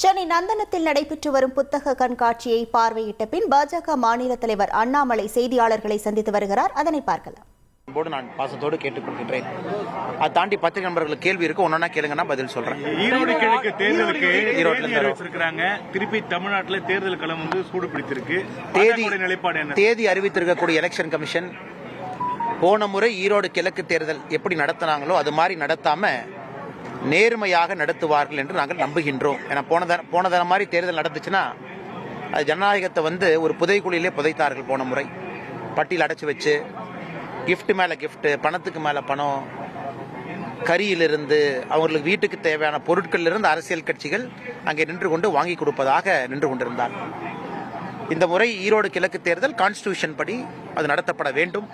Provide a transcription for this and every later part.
சென்னை நந்தனத்தில் நடைபெற்று வரும் புத்தக கண்காட்சியை பார்வையிட்ட பின் பாஜக மாநில தலைவர் அண்ணாமலை செய்தியாளர்களை சந்தித்து வருகிறார். அதனை பார்க்கலாம். நான் பாசத்தோடு கேட்டுக்கொள்கின்றேன். அதை தாண்டி பத்திரிகை நண்பர்களுக்கு கேள்வி இருக்கு, ஒன்னா கேளுங்க, நான் பதில் சொல்றேன். ஈரோடு கிழக்கு தேர்தலுக்கு அறிவிச்சிருக்காங்க. திருப்பி தமிழ்நாட்டில் தேர்தல் களம் சூடு பிடித்திருக்கு. தேதி அறிவித்திருக்கக்கூடிய எலெக்ஷன் கமிஷன் போன முறை ஈரோடு கிழக்கு தேர்தல் எப்படி நடத்தினாங்களோ அது மாதிரி நடத்தாம நேர்மையாக நடத்துவார்கள் என்று நாங்கள் நம்புகின்றோம். ஏன்னா போன தரம் மாதிரி தேர்தல் நடந்துச்சுன்னா அது ஜனநாயகத்தை ஒரு புதைக்குழியிலே புதைத்தார்கள். போன முறை பட்டியல் அடைச்சு வச்சு கிஃப்ட் மேல கிஃப்ட், பணத்துக்கு மேல பணம், கரியிலிருந்து அவங்களுக்கு வீட்டுக்கு தேவையான பொருட்கள் இருந்து அரசியல் கட்சிகள் அங்கே நின்று கொண்டு வாங்கி கொடுப்பதாக நின்று கொண்டிருந்தார். இந்த முறை ஈரோடு கிழக்கு தேர்தல் கான்ஸ்டிடியூஷன் படி அது நடத்தப்பட வேண்டும்.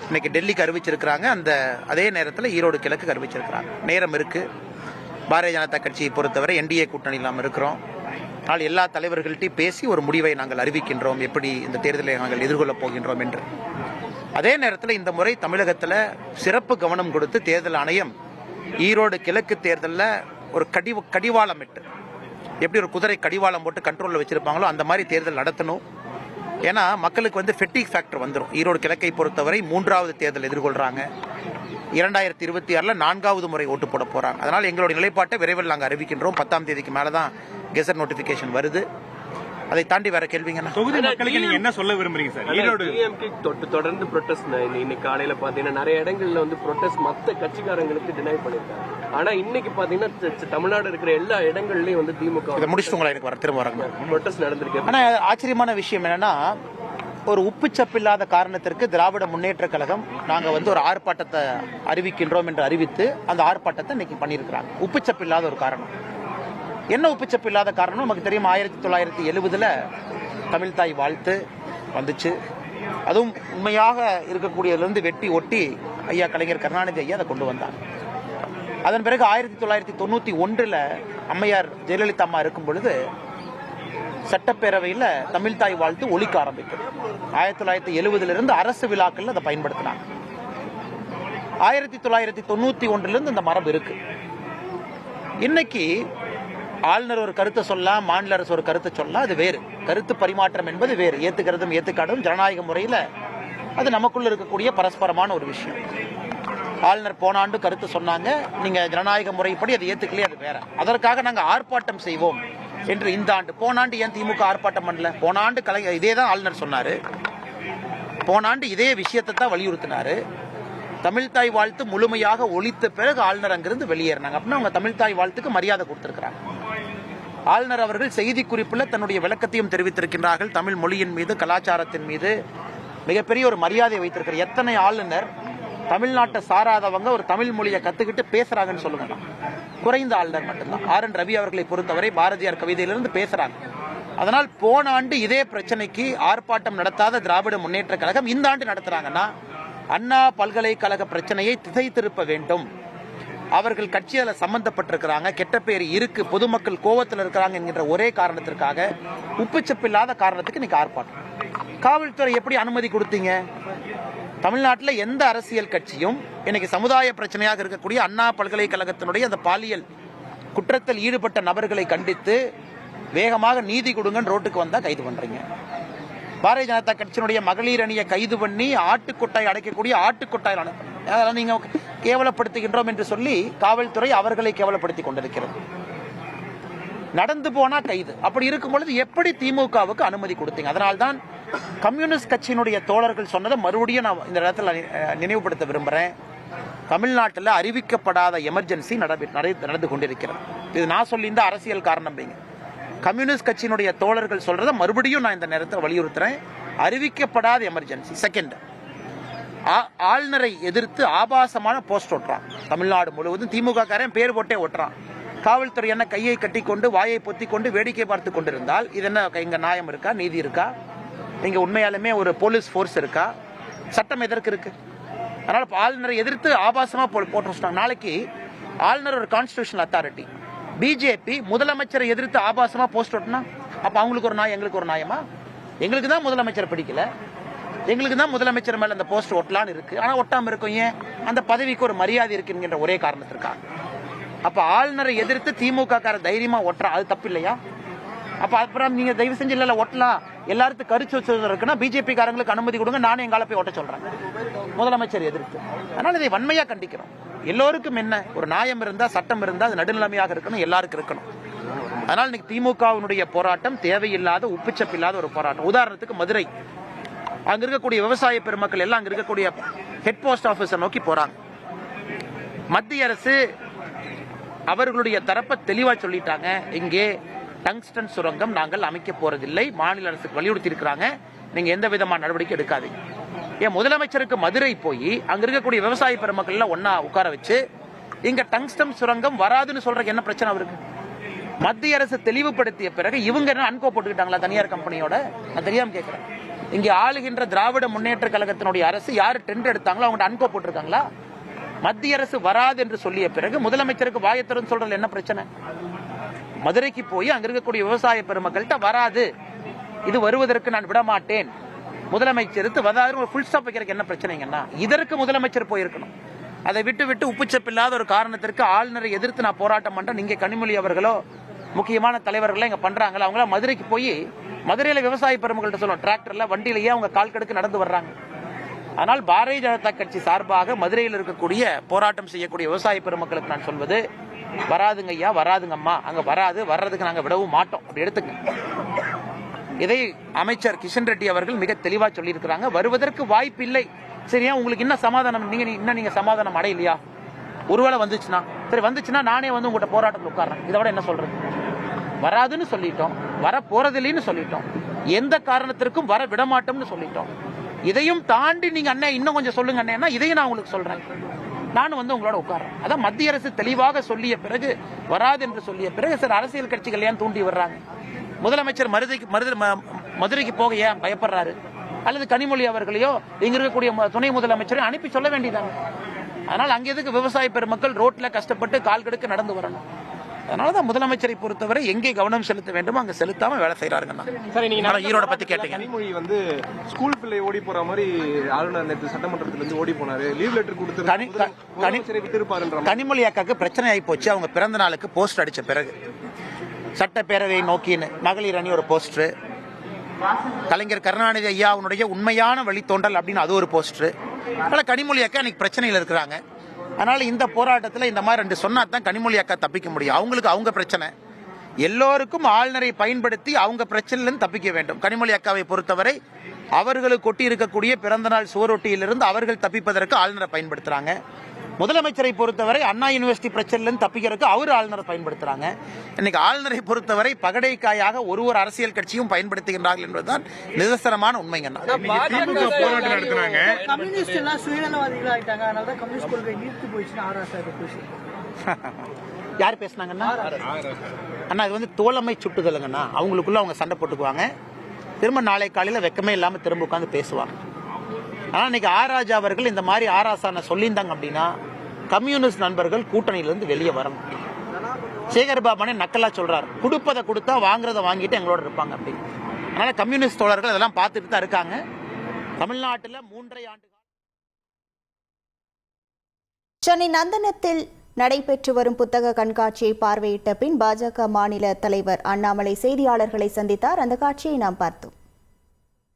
இன்னைக்கு டெல்லிக்கு அறிவிச்சிருக்கிறாங்க, அதே நேரத்தில் ஈரோடு கிழக்கு அறிவிச்சிருக்கிறாங்க. நேரம் இருக்கு. பாரதிய ஜனதா கட்சியை பொறுத்தவரை என்டிஏ கூட்டணியில் நாம் இருக்கிறோம். ஆனால் எல்லா தலைவர்கள்ட்டையும் பேசி ஒரு முடிவை நாங்கள் அறிவிக்கின்றோம், எப்படி இந்த தேர்தலை நாங்கள் எதிர்கொள்ளப் போகின்றோம் என்று. அதே நேரத்தில் இந்த முறை தமிழகத்தில் சிறப்பு கவனம் கொடுத்து தேர்தல் ஆணையம் ஈரோடு கிழக்கு தேர்தலில் ஒரு கடிவாளம் இட்டு, எப்படி ஒரு குதிரை கடிவாளம் போட்டு கண்ட்ரோலில் வச்சிருப்பாங்களோ அந்த மாதிரி தேர்தல் நடத்தணும். ஏன்னா மக்களுக்கு ஃபெட்டிக் ஃபேக்டர் வந்துடும். ஈரோடு கிழக்கை பொறுத்தவரை 3வது தேர்தல் எதிர்கொள்றாங்க. 2026 4வது முறை ஓட்டு போட போறாங்க. அதனால் எங்களுடைய நிலைப்பாட்டை விரைவில் நாங்கள் அறிவிக்கின்றோம். 10ஆம் தேதிக்கு மேலே தான் கெசட் நோட்டிபிகேஷன் வருது. அதை தாண்டி வேற கேள்விங்க. தொகுதி மக்களுக்கு நீங்க என்ன சொல்ல விரும்புறீங்க சார்? ஈரோடு தொடர்ந்து ப்ரொடெஸ்ட் இன்னைக்கு காலையில பாத்தீங்கன்னா நிறைய இடங்கள்ல ப்ரொடெஸ்ட் மத்த கட்சிக்காரங்களுக்கு டினை பண்ணிருக்காங்க. ஆனா இன்னைக்கு பாத்தீங்கன்னா தமிழ்நாடு இருக்கிற எல்லா இடங்கள்லயும் திமுக முடிச்சுட்டு எனக்கு வர திரும்ப வராங்க ப்ரொடெஸ்ட் நடந்திருக்கு. ஆனா ஆச்சரியமான விஷயம் என்னன்னா, ஒரு உப்புச்சப்பில்லாத காரணத்திற்கு திராவிட முன்னேற்ற கழகம் நாங்க ஒரு ஆர்ப்பாட்டத்தை அறிவிக்கின்றோம் என்று அறிவித்து அந்த ஆர்ப்பாட்டத்தை இன்னைக்கு பண்ணியிருக்கிறாங்க. உப்புச்சப்பில்லாத ஒரு காரணம். என்ன உப்புச்சப்பு இல்லாத காரணம் நமக்கு தெரியும். 1970 தமிழ் தாய் வாழ்த்து வந்துச்சு. அதுவும் உண்மையாக இருக்கக்கூடியதிலிருந்து வெட்டி ஒட்டி ஐயா கலைஞர் கருணாநிதி ஐயா அதை கொண்டு வந்தார். அதன் பிறகு 1991 அம்மையார் ஜெயலலிதா அம்மா இருக்கும் பொழுது சட்டப்பேரவையில் தமிழ் தாய் வாழ்த்து ஒலிக்க ஆரம்பித்தது. 1970 அரசு விழாக்கள் அதை பயன்படுத்தினாங்க. 1991 இந்த மரபு இருக்கு. இன்னைக்கு ஆளுநர் ஒரு கருத்தை சொல்லலாம், மாநில அரசு ஒரு கருத்தை சொல்லலாம், அது வேறு. கருத்து பரிமாற்றம் என்பது வேறு. ஏத்துக்கிறதும் ஏத்துக்காடும் ஜனநாயக முறையில் அது நமக்குள்ள இருக்கக்கூடிய பரஸ்பரமான ஒரு விஷயம். ஆளுநர் போன ஆண்டு கருத்து சொன்னாங்க, நீங்க ஜனநாயக முறைப்படி அதை ஏத்துக்கலையே, அது வேற. அதற்காக நாங்கள் ஆர்ப்பாட்டம் செய்வோம் என்று இந்த ஆண்டு. போன ஆண்டு ஏன் திமுக ஆர்ப்பாட்டம் பண்ணல? போன ஆண்டு இதே தான் ஆளுநர் சொன்னாரு. போன ஆண்டு இதே விஷயத்தை தான் வலியுறுத்தினாரு. தமிழ்தாய் வாழ்த்து முழுமையாக ஒழித்த பிறகு ஆளுநர் அங்கிருந்து வெளியேறினாங்க. அப்படின்னா அவங்க தமிழ்தாய் வாழ்த்துக்கு மரியாதை கொடுத்திருக்கிறாங்க. ஆளுநர் அவர்கள் செய்தி குறிப்பில் தன்னுடைய விளக்கத்தையும் தெரிவித்திருக்கின்றார்கள். தமிழ் மொழியின் மீது, கலாச்சாரத்தின் மீது மிகப்பெரிய ஒரு மரியாதை வைத்திருக்கிறார். எத்தனை ஆளுநர் தமிழ்நாட்டை சாராதவங்க ஒரு தமிழ் மொழியை கத்துக்கிட்டு பேசுறாங்கன்னு சொல்லுங்க. குறைந்த ஆளுநர் மட்டும்தான். RN ரவி அவர்களை பொறுத்தவரை பாரதியார் கவிதையிலிருந்து பேசுறாங்க. அதனால் போன ஆண்டு இதே பிரச்சனைக்கு ஆர்ப்பாட்டம் நடத்தாத திராவிட முன்னேற்ற கழகம் இந்த ஆண்டு நடத்துறாங்கன்னா அண்ணா பல்கலைக்கழக பிரச்சனையை திசை திருப்ப வேண்டும். அவர்கள் கட்சியில சம்பந்தப்பட்டிருக்கிறாங்க, கெட்ட பேர் இருக்கு, பொதுமக்கள் கோவத்தில் இருக்கிறாங்க என்கின்ற ஒரே காரணத்திற்காக, உப்புச்சப்பில்லாத காரணத்துக்கு இன்னைக்கு ஆர்ப்பாட்டம். காவல்துறை எப்படி அனுமதி கொடுத்தீங்க? தமிழ்நாட்டில் எந்த அரசியல் கட்சியும் இன்னைக்கு சமுதாய பிரச்சனையாக இருக்கக்கூடிய அண்ணா பல்கலைக்கழகத்தினுடைய அந்த பாலியல் குற்றத்தில் ஈடுபட்ட நபர்களை கண்டித்து வேகமாக நீதி கொடுங்கன்னு ரோட்டுக்கு வந்தா கைது பண்றீங்க. பாரதிய ஜனதா கட்சியினுடைய மகளிர் அணியை கைது பண்ணி ஆட்டுக்கொட்டாய் அடைக்கக்கூடிய ஆட்டுக்கொட்டாய் அதெல்லாம் நீங்க கேவலப்படுத்துகின்றோம் என்று சொல்லி காவல்துறை அவர்களை கேவலப்படுத்திக் கொண்டிருக்கிறது. நடந்து போனா கைது. அப்படி இருக்கும் பொழுது எப்படி திமுகவுக்கு அனுமதி கொடுத்தீங்க? அதனால்தான் கம்யூனிஸ்ட் கட்சியினுடைய தோழர்கள் சொன்னதை மறுபடியும் நான் இந்த இடத்துல நினைவுபடுத்த விரும்புறேன். தமிழ்நாட்டில் அறிவிக்கப்படாத எமர்ஜென்சி நடந்து கொண்டிருக்கிறது. இது நான் சொல்லி இந்த அரசியல் காரணம் பைங்க. கம்யூனிஸ்ட் கட்சியினுடைய தோழர்கள் சொல்றதை மறுபடியும் நான் இந்த நேரத்தில் வலியுறுத்துறேன். அறிவிக்கப்படாத எமர்ஜென்சி. செகண்ட், ஆளுநரை எதிர்த்து ஆபாசமான போஸ்ட் ஒட்டுறான். தமிழ்நாடு முழுவதும் திமுக காரன் பேர் போட்டே ஒட்டுறான். காவல்துறை என்ன கையை கட்டி கொண்டு வாயை பொத்தி கொண்டு வேடிக்கை பார்த்து கொண்டிருந்தால் இது என்ன இங்க நியாயம் இருக்கா? நீதி இருக்கா? இங்க உண்மையாலுமே ஒரு போலீஸ் போர்ஸ் இருக்கா? சட்டம் எதற்கு இருக்கு? அதனால ஆளுநரை எதிர்த்து ஆபாசமா போட்டு நாளைக்கு ஆளுநர் ஒரு கான்ஸ்டிடியூஷனல் அத்தாரிட்டி. பிஜேபி முதலமைச்சரை எதிர்த்து ஆபாசமா போஸ்ட் ஒட்டினா அப்ப அவங்களுக்கு ஒரு நியாயம், எங்களுக்கு ஒரு நியாயமா? எங்களுக்கு தான் முதலமைச்சர் பிடிக்கல, எங்களுக்கு தான் முதலமைச்சர் மேல அந்த போஸ்ட் ஒட்டலான்னு இருக்கு. ஆனா ஒட்டாம இருக்கும். ஏன்? அந்த பதவிக்கு ஒரு மரியாதை இருக்குங்கிற ஒரே காரணத்திற்காக. அப்ப ஆளுநரை எதிர்த்து திமுக கார தைரியமா ஒட்டுறா, அது தப்பு இல்லையா? அப்ப அப்புறம் நீங்க தயவு செஞ்சு இல்ல ஒட்டலாம், எல்லாருக்கும் கருத்து வச்சு இருக்குன்னா பிஜேபி காரங்களுக்கு அனுமதி கொடுங்க, நானே எங்கால போய் ஒட்ட சொல்றேன் முதலமைச்சர் எதிர்த்து. அதனால இதை வன்மையா கண்டிக்கிறோம். எல்லோருக்கும் என்ன ஒரு நியாயம் இருந்தா, சட்டம் இருந்தா அது நடுநிலைமையாக இருக்கணும், எல்லாருக்கும் இருக்கணும். அதனால இன்னைக்கு திமுகவினுடைய போராட்டம் தேவையில்லாத உப்புச்சப்பில்லாத ஒரு போராட்டம். உதாரணத்துக்கு மதுரை, அங்க இருக்கக்கூடிய விவசாய பெருமக்கள் எல்லாம் அங்க இருக்கக்கூடிய ஹெட் போஸ்ட் ஆபீஸை நோக்கி போறாங்க. மத்திய அரசு அவர்களுடைய தரப்பை தெளிவா சொல்லிட்டாங்க, இங்கே டங்ஸ்டன் சுரங்கம் நாங்கள் அமைக்க போறதில்லை, மாநில அரசுக்கு வலியுறுத்தி இருக்கிறாங்க, நீங்க எந்த விதமான நடவடிக்கை எடுக்காதீங்க. ஏன் முதலமைச்சருக்கு மதுரை போய் அங்க இருக்கக்கூடிய விவசாய பெருமக்கள் எல்லாம் ஒன்னா உட்கார வச்சு இங்க டங்ஸ்டன் சுரங்கம் வராதுன்னு சொல்றதுக்கு என்ன பிரச்சனை அவருக்கு? மத்திய அரசு தெளிவுபடுத்திய பிறகு இவங்க என்ன அன்கோ போட்டுக்கிட்டாங்களா தனியார் கம்பெனியோட? நான் தெரியாம கேட்கிறேன். இங்க ஆளுகின்ற திராவிட முன்னேற்ற கழகத்தினுடைய அரசு யாரு டெண்டர் எடுத்தாங்களோ அவங்க அன்கோ போட்டிருக்காங்களா? மத்திய அரசு வராது என்று சொல்லிய பிறகு முதலமைச்சருக்கு வாயத்தரும் சொல்றதுல என்ன பிரச்சனை? மதுரைக்கு போய் அங்க இருக்கக்கூடிய விவசாய பெருமக்கள்கிட்ட வராது, இது வருவதற்கு நான் விட மாட்டேன், முதலமைச்சருக்கு வராது ஃபுல் ஸ்டாப் வைக்கிறதுக்கு என்ன பிரச்சனைங்கன்னா இதற்கு முதலமைச்சர் போயிருக்கணும். அதை விட்டு விட்டு உப்புச்சப்பில்லாத ஒரு காரணத்திற்கு ஆளுநரை எதிர்த்து நான் போராட்டம் பண்றேன், நீங்க கனிமொழி அவர்களோ முக்கியமான தலைவர்களோ இங்க பண்றாங்களா, அவங்கள மதுரைக்கு போய் மதுரையில விவசாய பெருமக்கள்கிட்ட சொல்லுவோம், டிராக்டர்ல வண்டியிலேயே அவங்க கால் கடுக்கு நடந்து வர்றாங்க. ஆனால் பாரதிய ஜனதா கட்சி சார்பாக மதுரையில் இருக்கக்கூடிய போராட்டம் செய்யக்கூடிய விவசாய பெருமக்களுக்கு நான் சொல்வது, வராதுங்க ஐயா, வராதுங்கம்மா, அங்க வராது, வர்றதுக்கு நாங்க விடவும் மாட்டோம், அப்படி எடுத்துங்க. இதை அமைச்சர் கிஷன் ரெட்டி அவர்கள் மிக தெளிவா சொல்லி இருக்கிறாங்க. வருவதற்கு வாய்ப்பு இல்லை. சரியா, உங்களுக்கு என்ன சமாதானம்? நீங்க சமாதானம் அடையலையா? ஒருவேளை வந்துச்சுன்னா சரி, வந்துச்சுன்னா நானே வந்து உங்கள்கிட்ட போராட்டத்தில் உட்கார்றேன், இதை விட என்ன சொல்றது? வராதுன்னு சொல்லிட்டோம், வர போறதில்லைன்னு சொல்லிட்டோம், எந்த காரணத்திற்கும் வர விட மாட்டோம்னு சொல்லிட்டோம். இதையும் தாண்டி நீங்க அண்ணன் இன்னும் கொஞ்சம் சொல்லுங்க அண்ணா, இதையும் நான் உங்களுக்கு சொல்றேன், நானும் வந்து உங்களோட உட்கார்றேன். அதான் மத்திய அரசு தெளிவாக சொல்லிய பிறகு, வராது என்று சொல்லிய பிறகு சார் அரசியல் கட்சிகள் ஏன் தூண்டி வர்றாங்க? முதலமைச்சர் மதுரைக்கு போக ஏன் பயப்படுறாரு? அல்லது கனிமொழி அவர்களையோ இங்க இருக்கக்கூடிய துணை முதலமைச்சரையும் அனுப்பி சொல்ல வேண்டியதாங்க. அதனால் அங்க எதுக்கு விவசாய பெருமக்கள் ரோட்ல கஷ்டப்பட்டு கால் கடுக்க நடந்து வரணும்? அதனாலதான் முதலமைச்சரை பொறுத்தவரை எங்கே கவனம் செலுத்த வேண்டுமோ அங்க செலுத்தாம வேலை செய்யறாங்க. ஈரோட பத்தி கேட்டீங்க. கனிமொழி வந்து ஸ்கூல் பிள்ளை ஓடி போற மாதிரி ஆளுநர் நேற்று சட்டமன்றத்துல இருந்து ஓடி போனாரு, லீவ் லெட்டர் கொடுத்து கனிமொழி அக்காக்கு பிரச்சனை ஆகி போச்சு. அவங்க பிறந்த நாளுக்கு போஸ்டர் அடிச்ச பிறகு சட்டப்பேரவை நோக்கின்னு மகளிர் அணி ஒரு போஸ்டர், கலைஞர் கருணாநிதி ஐயா அவனுடைய உண்மையான வழித்தோன்றல் அப்படின்னு அது ஒரு போஸ்டர். அதனால கனிமொழி அக்கா இன்னைக்கு பிரச்சனையில் இருக்கிறாங்க. அதனால இந்த போராட்டத்தில் இந்த மாதிரி ரெண்டு சொன்னா தான் கனிமொழி அக்கா தப்பிக்க முடியும். அவங்களுக்கு அவங்க பிரச்சனை, எல்லோருக்கும் ஆளுநரை பயன்படுத்தி அவங்க பிரச்சனையிலிருந்து தப்பிக்க வேண்டும். கனிமொழி அக்காவை பொறுத்தவரை அவர்களுக்கு கொட்டி இருக்கக்கூடிய பிறந்தநாள் சுவரொட்டியிலிருந்து அவர்கள் தப்பிப்பதற்கு ஆளுநரை பயன்படுத்துறாங்க. முதலமைச்சரை பொறுத்தவரை அண்ணா யூனிவர்சிட்டி பிரச்சனையிலிருந்து தப்பிக்கிறதுக்கு அவர் ஆளுநரை பயன்படுத்துறாங்க. இன்னைக்கு ஆளுநரை பொறுத்தவரை பகடைக்காயாக ஒரு அரசியல் கட்சியும் பயன்படுத்துகின்றார்கள் என்பதுதான் நிதர்சனமான உண்மைங்க. போராட்டம் நடத்துறாங்க, யார் பேசினாங்கன்னா அண்ணா இது வந்து தோழமை சுட்டுதலுங்கண்ணா, அவங்களுக்குள்ள அவங்க சண்டை போட்டுக்குவாங்க, திரும்ப நாளை காலையில் வெக்கமே இல்லாம திரும்ப உட்காந்து பேசுவாங்க. ஆனா இன்னைக்கு ராஜா அவர்கள் இந்த மாதிரி ஆராசான சொல்லியிருந்தாங்க அப்படின்னா கம்யூனிஸ்ட் நண்பர்கள் கூட்டணியிலிருந்து வெளியே வரணும். சேகர் பாபானே நக்கலா சொல்றாரு, கொடுப்பதை கொடுத்தா வாங்குறத வாங்கிட்டு எங்களோட இருப்பாங்க அப்படி. அதனால கம்யூனிஸ்ட் தோழர்கள் அதெல்லாம் பார்த்துட்டு தான் இருக்காங்க. தமிழ்நாட்டில் 3.5 ஆண்டு சென்னை நந்தனத்தில் நடைபெற்று வரும் புத்தக கண்காட்சியை பார்வையிட்ட பின் பாஜக மாநில தலைவர் அண்ணாமலை செய்தியாளர்களை சந்தித்தார். அந்த காட்சியை நாம் பார்த்தோம்.